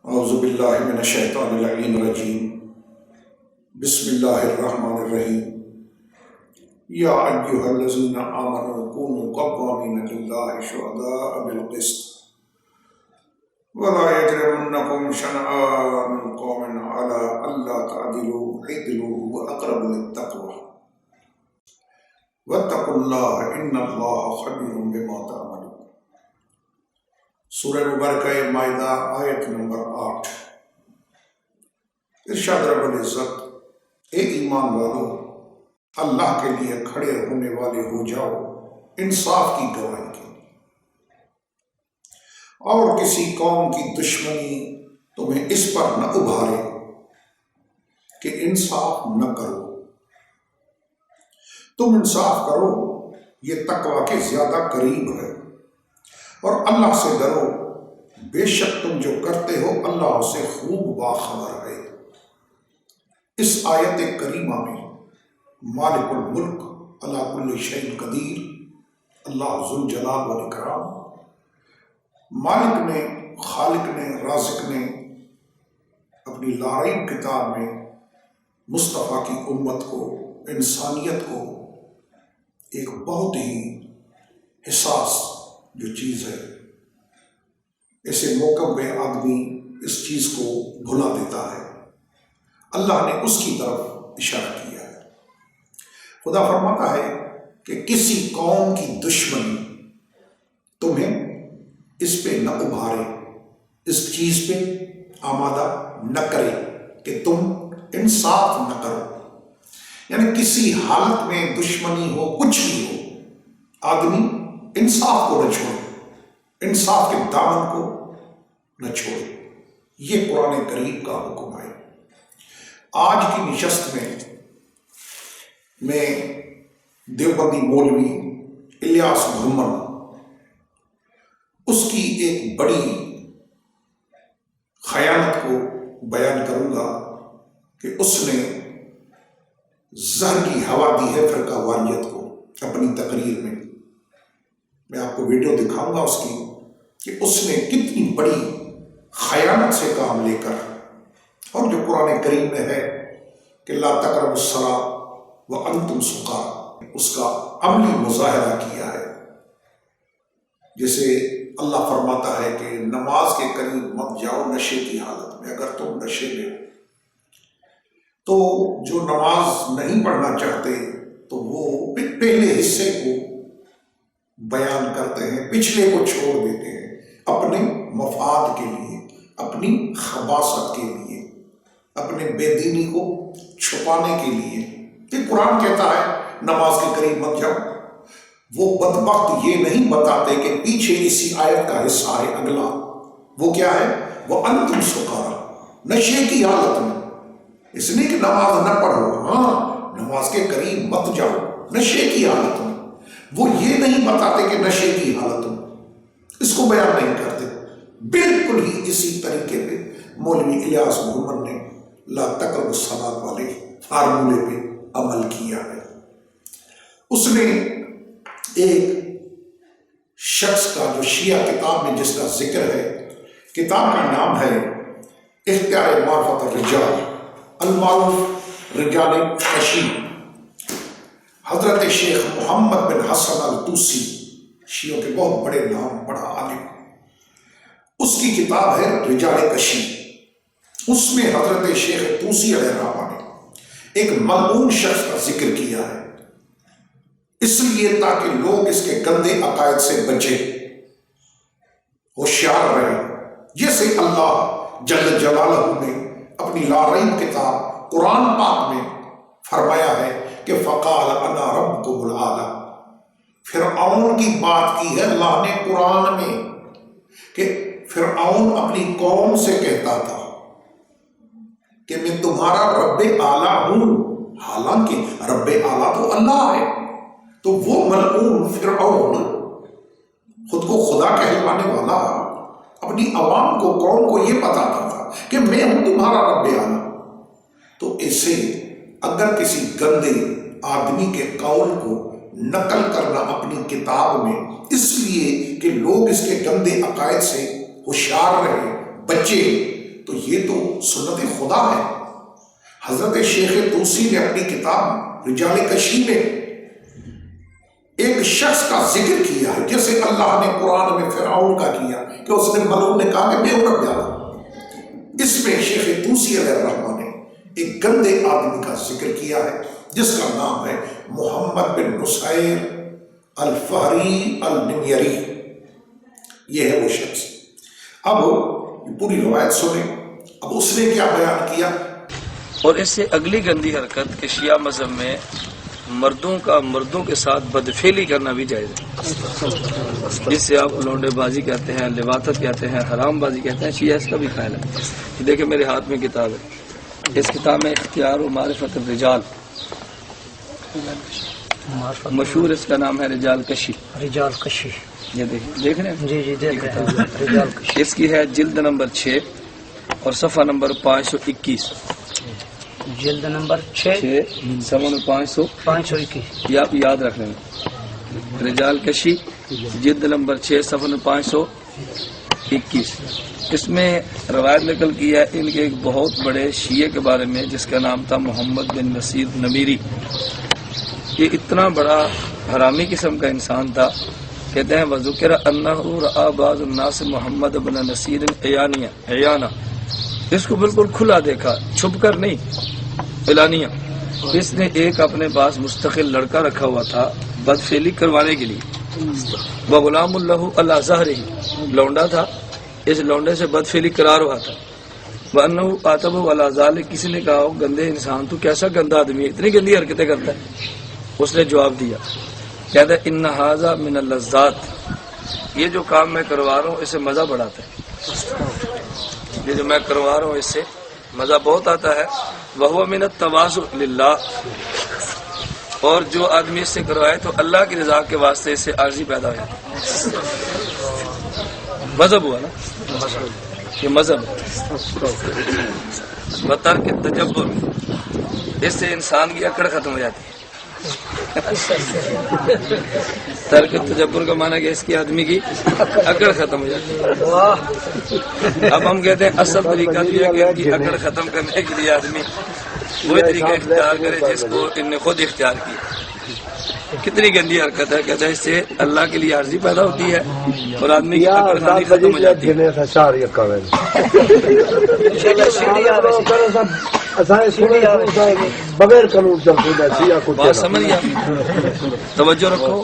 اعوذ باللہ من الشیطان اللعین الرجیم بسم اللہ الرحمن الرحیم یا ایہا الذین آمنوا کونوا قوامین للہ شہداء بالقسط ولا یجرمنکم شنآن قوم علی الا تعدلوا اعدلوا هو اقرب للتقوی واتقوا اللہ ان اللہ خبیر بما تعملون۔ سورہ مبارکہ مائدہ آیت نمبر 8۔ ارشاد رب العزت، اے ایمان والو، اللہ کے لیے کھڑے ہونے والے ہو جاؤ انصاف کی گواہی کے، اور کسی قوم کی دشمنی تمہیں اس پر نہ ابھارے کہ انصاف نہ کرو۔ تم انصاف کرو، یہ تقوی کے زیادہ قریب ہے، اور اللہ سے ڈرو، بے شک تم جو کرتے ہو اللہ سے خوب باخبر ہے۔ اس آیت کریمہ میں مالک الملک علی کل شیء قدیر اللہ ذو الجلال والاکرام، مالک نے، خالق نے، رازق نے اپنی لاریب کتاب میں مصطفیٰ کی امت کو، انسانیت کو ایک بہت ہی حساس جو چیز ہے، ایسے موقع پہ آدمی اس چیز کو بھلا دیتا ہے، اللہ نے اس کی طرف اشارہ کیا ہے۔ خدا فرماتا ہے کہ کسی قوم کی دشمنی تمہیں اس پہ نہ ابھارے، اس چیز پہ آمادہ نہ کرے کہ تم انصاف نہ کرو۔ یعنی کسی حالت میں دشمنی ہو، کچھ بھی ہو، آدمی انصاف کو نہ چھوڑے، انصاف کے دامن کو نہ چھوڑے۔ یہ قرآن کریم کا حکم ہے۔ آج کی نشست میں دیوبندی مولوی الیاس محمد، اس کی ایک بڑی خیانت کو بیان کروں گا کہ اس نے زہر کی ہوا دی ہے فرقہ واریت کو اپنی تقریر میں۔ میں آپ کو ویڈیو دکھاؤں گا اس کی کہ اس نے کتنی بڑی خیانت سے کام لے کر، اور جو قرآن کریم میں ہے کہ لا تقربوا الصلاۃ وانتم سکاری، اس کا عملی مظاہرہ کیا ہے۔ جیسے اللہ فرماتا ہے کہ نماز کے قریب مت جاؤ نشے کی حالت میں۔ اگر تم نشے میں ہو تو جو نماز نہیں پڑھنا چاہتے تو وہ پہلے حصے کو بیان کرتے ہیں، پچھلے کو چھوڑ دیتے ہیں، اپنے مفاد کے لیے، اپنی خباثت کے لیے، اپنے بے دینی کو چھپانے کے لیے۔ کہ قرآن کہتا ہے نماز کے قریب مت جاؤ، وہ بدبخت یہ نہیں بتاتے کہ پیچھے اسی آیت کا حصہ ہے اگلا، وہ کیا ہے؟ وہ انتم سکارا، نشے کی حالت میں۔ اس لیے کہ نماز نہ پڑھو، ہاں نماز کے قریب مت جاؤ نشے کی حالت میں۔ وہ یہ نہیں بتاتے کہ نشے کی حالت میں، اس کو بیان نہیں کرتے۔ بالکل ہی اسی طریقے پہ مولوی الیاس محمد نے لا تقربوا الصلاۃ والے فارمولے پہ عمل کیا ہے۔ اس نے ایک شخص کا جو شیعہ کتاب میں جس کا ذکر ہے، کتاب کا نام ہے اختیار معرفت الرجال المعروف رجال کشی، حضرت شیخ محمد بن حسن الطوسی، شیعوں کے بہت بڑے نام، بڑا عالم، اس کی کتاب ہے رجال کشی۔ اس میں حضرت شیخ طوسی علیہ الرحمہ نے ایک ملعون شخص کا ذکر کیا ہے، اس لیے تاکہ لوگ اس کے گندے عقائد سے بچے، ہوشیار رہیں۔ جیسے اللہ جل جلالہ نے اپنی لاریب کتاب قرآن پاک میں فرمایا ہے کہ فقال انا ربکم الاعلی۔ فرعون کی بات کی ہے اللہ نے قرآن میں کہ فرعون اپنی قوم سے کہتا تھا کہ میں تمہارا رب اعلیٰ ہوں، حالانکہ رب اعلیٰ تو اللہ ہے۔ تو وہ ملعون فرعون، خود کو خدا کہلوانے والا، اپنی عوام کو، قوم کو یہ بتاتا تھا کہ میں ہوں تمہارا رب اعلیٰ۔ تو اسے اگر کسی گندے آدمی کے قول کو نقل کرنا اپنی کتاب میں، اس لیے کہ لوگ اس کے گندے عقائد سے ہوشیار رہے، بچے، تو یہ تو سنت خدا ہے۔ حضرت شیخ طوسی نے اپنی کتاب رجال کشی میں ایک شخص کا ذکر کیا ہے، جیسے اللہ نے قرآن میں فرعون کا کیا کہ اس نے ملعون نے کہا کہ بے عورت جانا۔ اس میں شیخ طوسی علیہ الرحمہ نے ایک گندے آدمی کا ذکر کیا ہے جس کا نام ہے محمد بن نصیر الفہری النمیری۔ یہ ہے وہ شخص۔ اب پوری روایت سنیں، اب اس نے کیا بیان کیا۔ اور اس سے اگلی گندی حرکت کہ شیعہ مذہب میں مردوں کا مردوں کے ساتھ بدفعلی کرنا بھی جائز ہے، جس سے آپ لونڈے بازی کہتے ہیں، لواطت کہتے ہیں، حرام بازی کہتے ہیں، شیعہ اس کا بھی قائل ہے۔ دیکھیں میرے ہاتھ میں کتاب ہے، اس کتاب میں اختیار و معرفت الرجال، مشہور اس کا نام ہے رجال کشی۔ رجال کشی، یہ دیکھ رہے ہیں؟ جی جی دیکھ رہے ہیں، رجال کشی۔ اس کی ہے جلد نمبر 6 اور صفحہ نمبر 521، جلد نمبر 6 صفحہ نمبر 521۔ یہ آپ یاد رکھ لیں، رجال کشی جلد نمبر 6 صفحہ نمبر 521۔ اس میں روایت نقل کی ہے ان کے ایک بہت بڑے شیعہ کے بارے میں جس کا نام تھا محمد بن نصیر نمیری۔ یہ اتنا بڑا حرامی قسم کا انسان تھا، کہتے ہیں وذکر انہ رأى بعض الناس محمد بن نصیر عیانہ، اس کو بالکل کھلا دیکھا، چھپ کر نہیں، اعلانیہ۔ اس نے ایک اپنے پاس مستقل لڑکا رکھا ہوا تھا بدفعلی کروانے کے لیے، وغلام اللہ علی ظہرہ، لونڈا تھا، اس لونڈے سے بدفعلی کرا رہا تھا۔ وَأَنَّهُ آتَبَهُ عَلَى ذَلِكَ، کسی نے کہا گندے انسان تو کیسا گندا آدمی ہے، اتنی گندی حرکتیں کرتا ہے۔ اس نے جواب دیا، کہتا ہے ان ھذا من اللذات، یہ جو کام میں کروا رہا ہوں اس سے مزہ بڑھاتا ہے، یہ جو میں کروا رہا ہوں اس سے مزہ بہت آتا ہے۔ وَهُوَ مِنَ التَّوَاضُعِ لِلَّهِ، اور جو آدمی اس سے کروائے تو اللہ کی رضا کے واسطے اس سے عاجزی پیدا ہو جاتی ہے۔ مذہب ہوا نا، یہ مذہب ہے۔ وترک تجبر، اس سے انسان کی اکڑ ختم ہو جاتی ہے۔ ترک تجبر کا معنی کہ اس کی آدمی کی اکڑ ختم ہو جاتی ہے۔ اب ہم کہتے ہیں اصل طریقہ تو یہ کہ ان کی اکڑ ختم کرنے کے لیے آدمی وہی طریقہ اختیار کرے جس کو ان نے خود اختیار کیا۔ کتنی گندی حرکت ہے، کہتا ہے اس سے اللہ کے لیے عرضی پیدا ہوتی ہے اور آدمی کی اکڑ خانی ختم ہو جاتی ہے۔ بغیر قانون چلتے بات سمجھ آپ، توجہ رکھو۔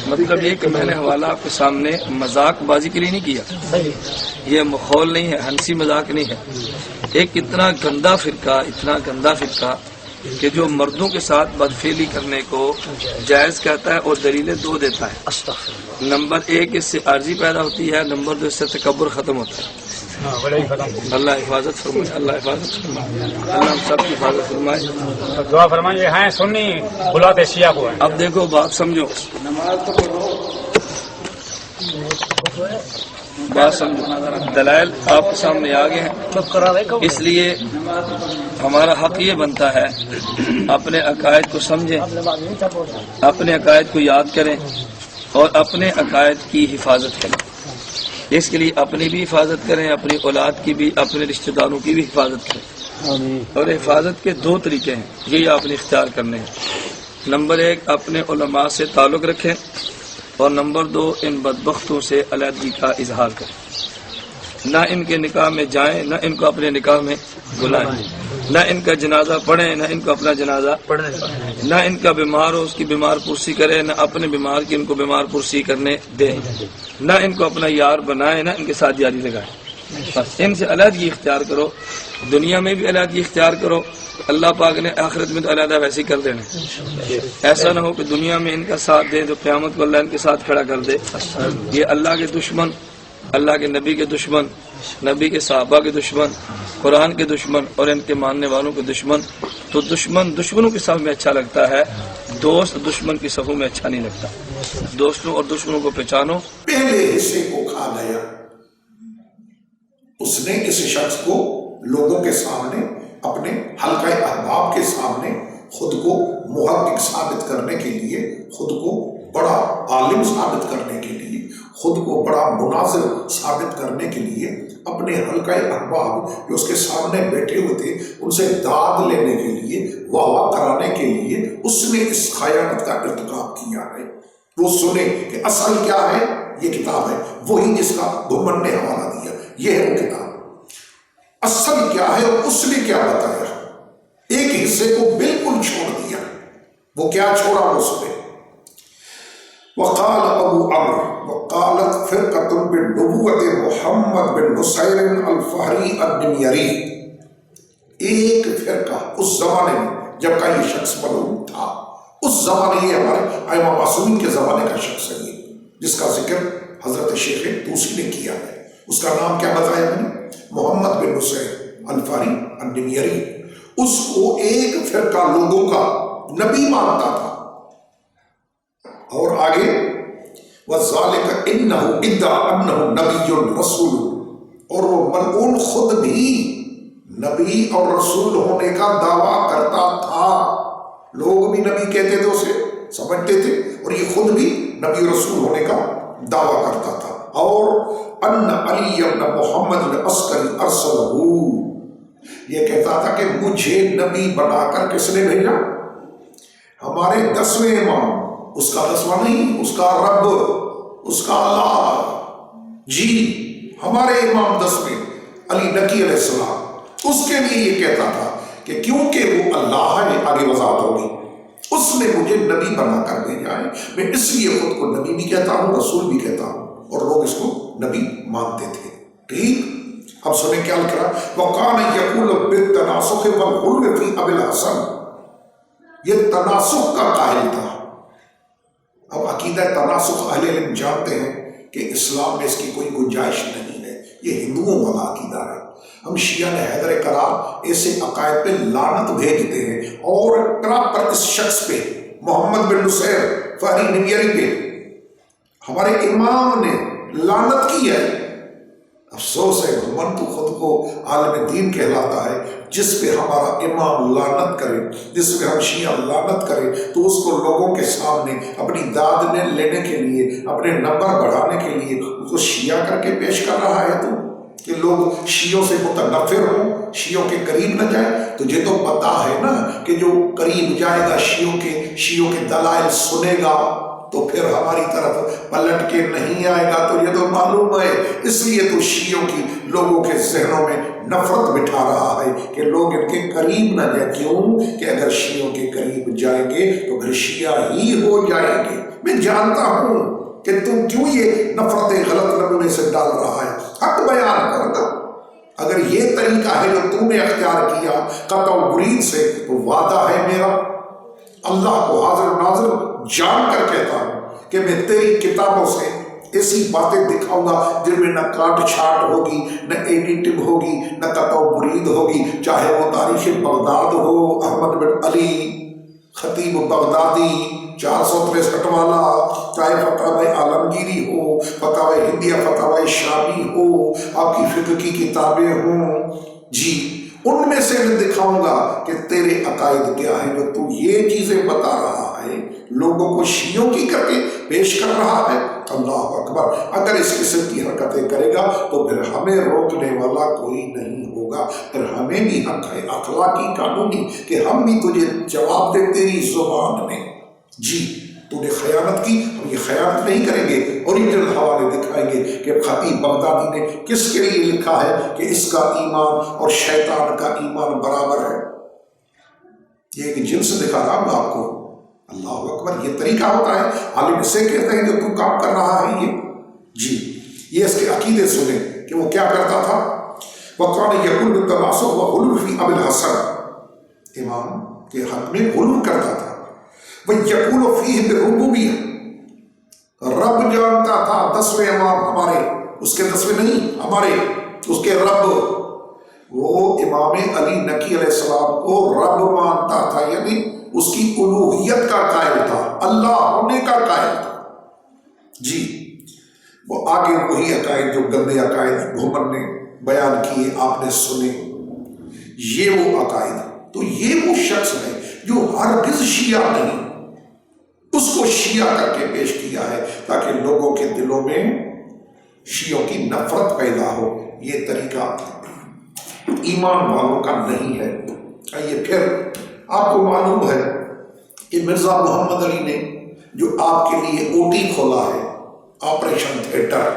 مطلب یہ کہ میں نے حوالہ آپ کے سامنے مذاق بازی کے لیے نہیں کیا، یہ مخول نہیں ہے، ہنسی مذاق نہیں ہے۔ ایک اتنا گندا فرقہ کہ جو مردوں کے ساتھ بدفعلی کرنے کو جائز کہتا ہے اور دلیلیں دو دیتا ہے۔ نمبر 1 اس سے عارضی پیدا ہوتی ہے، نمبر 2 اس سے تکبر ختم ہوتا ہے۔ اللہ حفاظت فرمائے، اللہ حفاظت فرمائے، اللہ ہم سب کی حفاظت فرمائے، دعا فرمائیے۔ ہیں سنی بلاتے شیعہ کو ہے۔ اب دیکھو بات سمجھو، بات سمجھو، دلائل آپ کے سامنے آ گئے ہیں، اس لیے ہمارا حق یہ بنتا ہے اپنے عقائد کو سمجھیں، اپنے عقائد کو یاد کریں اور اپنے عقائد کی حفاظت کریں۔ اس کے لیے اپنی بھی حفاظت کریں، اپنی اولاد کی بھی، اپنے رشتہ داروں کی بھی حفاظت کریں۔ اور حفاظت کے 2 طریقے ہیں، یہی آپ نے اختیار کرنے ہیں۔ نمبر 1 اپنے علماء سے تعلق رکھیں، اور نمبر 2 ان بدبختوں سے علیحدگی کا اظہار کریں، نہ ان کے نکاح میں جائیں، نہ ان کو اپنے نکاح میں بلائیں، نہ ان کا جنازہ پڑھیں، نہ ان کو اپنا جنازہ پڑھیں، نہ ان کا بیمار ہو اس کی بیمار پرسی کریں، نہ اپنے بیمار کی ان کو بیمار پرسی کرنے دیں، نہ ان کو اپنا یار بنائیں، نہ ان کے ساتھ یاری لگائیں۔ بس ان سے علیحدگی اختیار کرو، دنیا میں بھی علیحدگی اختیار کرو، اللہ پاک نے آخرت میں تو علیحدہ ویسے ہی کر دینا۔ ایسا نہ ہو کہ دنیا میں ان کا ساتھ دے تو قیامت کو اللہ ان کے ساتھ کھڑا کر دے۔ یہ اللہ کے دشمن، اللہ کے نبی کے دشمن، نبی کے صحابہ کے دشمن، قرآن کے دشمن اور ان کے ماننے والوں کے دشمن۔ تو دشمنوں کی صف میں اچھا لگتا ہے، دوست دشمن کی صفوں میں اچھا نہیں لگتا۔ دوستوں اور دشمنوں کو پہچانو۔ پہلے حصے کو کھا گیا، اس نے اس شخص کو لوگوں کے سامنے، اپنے حلقہ احباب کے سامنے خود کو محقق ثابت کرنے کے لیے خود کو بڑا عالم ثابت کرنے کے لیے، خود کو بڑا مناظر ثابت کرنے کے لیے اپنے حلقہ احباب جو اس کے سامنے بیٹھے ہوئے تھے ان سے داد لینے کے لیے، واہ کرانے کے لیے اس نے اس خیانت کا ارتکاب کیا ہے۔ وہ سنے کہ اصل کیا ہے، یہ کتاب ہے وہی جس کا گھمن نے حوالہ دیا، یہ ہے وہ کتاب، اصل کیا ہے اور اس نے کیا بتایا، ایک حصے کو بالکل چھوڑ دیا۔ وہ کیا چھوڑا وہ سنے۔ وقال ابو عمرو وقالت فرقۃ بنبوۃ محمد بن نصیر الفہری الدميري، ایک فرقہ اس زمانے میں جب کا یہ شخص معلوم تھا، اس زمانے، یہ ہمارے ائمہ معصومین کے زمانے کا شخص ہے یہ، جس کا ذکر حضرت شیخ طوسی نے کیا ہے۔ اس کا نام کیا بتایا میں نے؟ محمد بن نصیر الفہری الدميري۔ اس کو ایک فرقہ لوگوں کا نبی مانتا تھا، اور آگے وَذَلِكَ إِنَّهُ اِدَّعَى أَنَّهُ نَبِيٌّ رَسُولٌ، اور وہ ملعون خود بھی نبی اور رسول ہونے کا دعویٰ کرتا تھا۔ لوگ بھی نبی کہتے تھے، اسے سمجھتے تھے، اور یہ خود بھی نبی رسول ہونے کا دعویٰ کرتا تھا۔ اور ان علی بن محمد العسکری ارسلہ، یہ کہتا تھا کہ مجھے نبی بنا کر کس نے بھیجا؟ ہمارے 10ویں امام، اس کا 10واں نہیں، اس کا رب، اس کا اللہ، جی ہمارے امام 10ویں علی نقی علیہ السلام، اس کے لیے یہ کہتا تھا کہ کیونکہ وہ اللہ ہے، آگے وضاحت ہوگی، اس نے مجھے نبی بنا کر بھیجا ہے، میں اس لیے خود کو نبی بھی کہتا ہوں، رسول بھی کہتا ہوں، اور لوگ اس کو نبی مانتے تھے۔ ٹھیک، اب سنیں کیا لکھ رہا ہے، وَقَانَ يَقُولُ بِالتَّنَاسُخِ وَالْغُلْوِ فِي أَبِي الْحَسَنِ، یہ تناسخ کا قائل تھا۔ اب عقیدہ تناسخ اہل علم جانتے ہیں کہ اسلام میں اس کی کوئی گنجائش نہیں ہے، یہ ہندوؤں والا عقیدہ ہے۔ ہم شیعہ نے حیدر کرار ایسے عقائد پہ لعنت بھیجتے ہیں، اور پراپر اس شخص پہ، محمد بن نصیر فہری الدميري پہ ہمارے امام نے لعنت کی ہے۔ افسوس ہے، من تو خود کو عالم دین کہلاتا ہے، جس پہ ہمارا امام لعنت کرے، جس پہ ہم شیعہ لعنت کرے، تو اس کو لوگوں کے سامنے اپنی داد لینے کے لیے، اپنے نمبر بڑھانے کے لیے اس کو شیعہ کر کے پیش کر رہا ہے، تو کہ لوگ شیعوں سے متنفر ہوں، شیعوں کے قریب نہ جائیں۔ تجھے تو پتا ہے نا کہ جو قریب جائے گا شیعوں کے دلائل سنے گا تو پھر ہماری طرف پلٹ کے نہیں آئے گا، تو یہ تو معلوم ہے۔ اس لیے تو شیعوں کی لوگوں کے ذہنوں میں نفرت بٹھا رہا ہے کہ لوگ ان کے قریب نہ جائیں۔ کیوں کہ اگر شیعوں کے قریب جائیں گے تو پھر شیعہ ہی ہو جائیں گے۔ میں جانتا ہوں کہ تم کیوں یہ نفرتیں غلط نمونے سے ڈال رہا ہے، حق بیان کرنا۔ اگر یہ طریقہ ہے جو تم نے اختیار کیا قطع و برید سے، تو وعدہ ہے میرا اللہ کو حاضر ناظر جان کر کہتا ہوں کہ میں تیری کتابوں سے ایسی باتیں دکھاؤں گا جن میں نہ کاٹ چھاٹ ہوگی، نہ ایڈیٹنگ ہوگی، نہ قطع و برید ہوگی، چاہے وہ تاریخ بغداد ہو، احمد بن علی خطیب بغدادی 463 والا، چاہے فتاوی عالمگیری ہو، فتاوی ہندیہ، فتاوی شامی ہو، آپ کی فقہ کی کتابیں ہوں، جی ان میں سے میں دکھاؤں گا کہ تیرے عقائد کیا ہے جو تو یہ چیزیں بتا رہا ہے، لوگوں کو شیعوں کی کر کے پیش کر رہا ہے۔ اللہ اکبر، اگر اس قسم کی حرکتیں کرے گا تو پھر ہمیں روکنے والا کوئی نہیں ہوگا، پھر ہمیں بھی حق ہے اخلاقی قانونی کہ ہم بھی تجھے جواب دیں تیری زبان میں۔ جی تو نے خیانت کی، ہم یہ خیانت نہیں کریں گے، اوریجنل حوالے دکھائیں گے کہ خطیب بغدادی نے کس کے لیے لکھا ہے کہ اس کا ایمان اور شیطان کا ایمان برابر ہے۔ یہ ایک جنس دکھا رہا ہوں آپ کو۔ اللہ اکبر، یہ طریقہ ہوتا ہے، عالم اسے کہتے ہیں جو تو کام کر رہا ہے یہ۔ جی یہ اس کے عقیدے سنیں کہ وہ کیا کرتا تھا۔ وَقَانَ يَقُولُ بِالتَّنَاسُخِ وَغُلُوٍ فِي أَبِي الْحَسَنِ، امام کے حق میں غلو کرتا تھا۔ وَيَقُولُ فِيهِ بِالرُّبُوبِيَّةِ، رب جانتا تھا، 10ویں امام ہمارے، اس کے 10ویں نہیں ہمارے، اس کے رب، وہ امام علی نقی علیہ السلام کو رب مانتا تھا، یعنی اس کی الوہیت کا قائل تھا، اللہ ہونے کا قائل تھا۔ جی وہ آگے وہی عقائد جو گندے عقائد گھومن نے بیان کیے آپ نے سنے، یہ وہ عقائد، تو یہ وہ شخص ہے جو ہرگز شیعہ نہیں، اس کو شیعہ کر کے پیش کیا ہے تاکہ لوگوں کے دلوں میں شیعوں کی نفرت پیدا ہو. یہ طریقہ ایمان والوں کا نہیں ہے. آئیے پھر آپ کو معلوم ہے کہ مرزا محمد علی نے جو آپ کے لیے او ٹی کھولا ہے، آپریشن تھیٹر،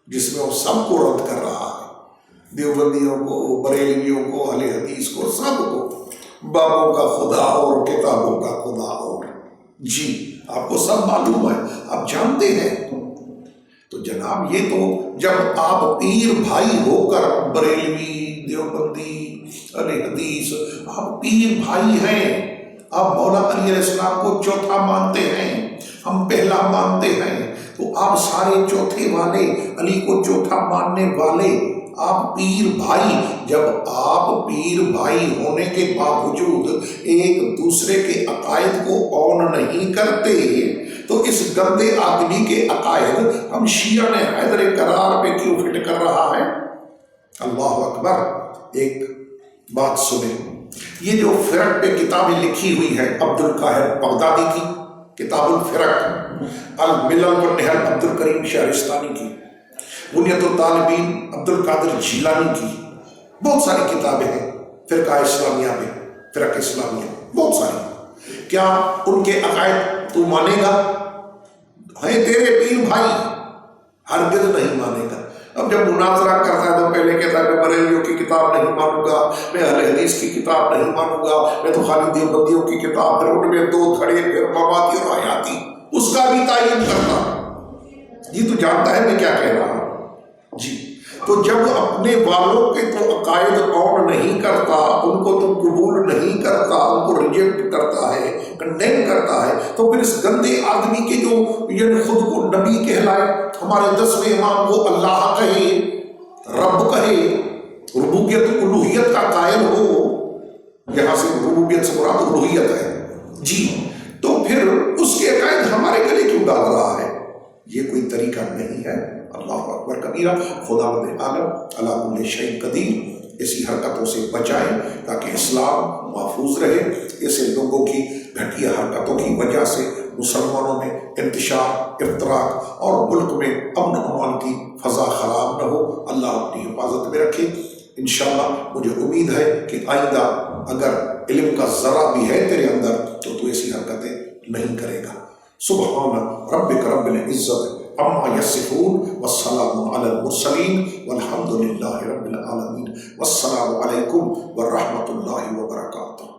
جس میں وہ سب کو رد کر رہا ہے، دیوبندیوں کو، بریلویوں کو، اہل حدیث کو، سب کو، بابوں کا خدا اور کتابوں کا خدا اور. جی آپ کو سب معلوم ہے، آپ جانتے ہیں. تو جناب یہ تو جب آپ پیر بھائی ہو کر بریلوی، دیوبندی، اہل حدیث، آپ پیر بھائی ہیں، آپ مولا علی علیہ السلام کو چوتھا مانتے ہیں، ہم پہلا مانتے ہیں، تو آپ سارے چوتھے والے، علی کو چوتھا ماننے والے، آپ پیر بھائی. جب آپ پیر بھائی ہونے کے باوجود ایک دوسرے کے عقائد کو اون نہیں کرتے تو اس گندے آدمی کے عقائد ہم شیعہ نے حیدر کرار پہ کیوں فٹ کر رہا ہے؟ اللہ اکبر. ایک بات سنیں، یہ جو فرق پہ کتابیں لکھی ہوئی ہیں عبد القاہر بغدادی کی، کتاب الفرق، الملل والنحل عبد الکریم شہرستانی کی، بنیت الطالبین عبد القادر جیلانی کی، بہت ساری کتابیں ہیں فرقہ اسلامیہ میں، فرق اسلامیہ بہت ساری. کیا ان کے عقائد تو مانے گا؟ ہے تیرے پیر بھائی، ہرگز نہیں مانے گا. اب جب مناظرہ کرتا ہے تو پہلے کہتا ہے میں بریلویوں کی کتاب نہیں مانوں گا، میں اہل حدیث کی کتاب نہیں مانوں گا، میں تو خالی دیوبندیوں کی کتاب، پھر ان میں دو تھڑے، پھر مواتی اور آیاتی، اس کا بھی تعین کرتا. یہ تو جانتا ہے میں کیا کہہ رہا ہوں. جی تو جب اپنے والوں کے تو عقائد اون نہیں کرتا، ان کو تو قبول نہیں کرتا، ان کو ریجیکٹ کرتا ہے، کنڈیم کرتا ہے، تو پھر اس گندے آدمی کے جو یہ خود کو نبی کہلائے، ہمارے 10ویں امام کو اللہ کہے، رب کہے، ربوبیت الوہیت کا قائل ہو، یہاں سے ربوبیت سے مراد الوہیت ہے. جی تو پھر اس کے عقائد ہمارے گلے کیوں ڈال رہا ہے؟ یہ کوئی طریقہ نہیں ہے. اللہ اکبر کبیرہ. خداوند عالم علی کل شیء قدیر ایسی حرکتوں سے بچائیں تاکہ اسلام محفوظ رہے. ایسے لوگوں کی گھٹیا حرکتوں کی وجہ سے مسلمانوں میں انتشار، افتراق اور ملک میں امن و امان کی فضا خراب نہ ہو. اللہ اپنی حفاظت میں رکھے. انشاءاللہ مجھے امید ہے کہ آئندہ اگر علم کا ذرہ بھی ہے تیرے اندر تو ایسی حرکتیں نہیں کرے گا. سبحان ربک رب العزت عما یصفون والسلام علی المرسلین والحمد للہ رب العالمین. والسلام علیکم ورحمۃ اللہ وبرکاتہ.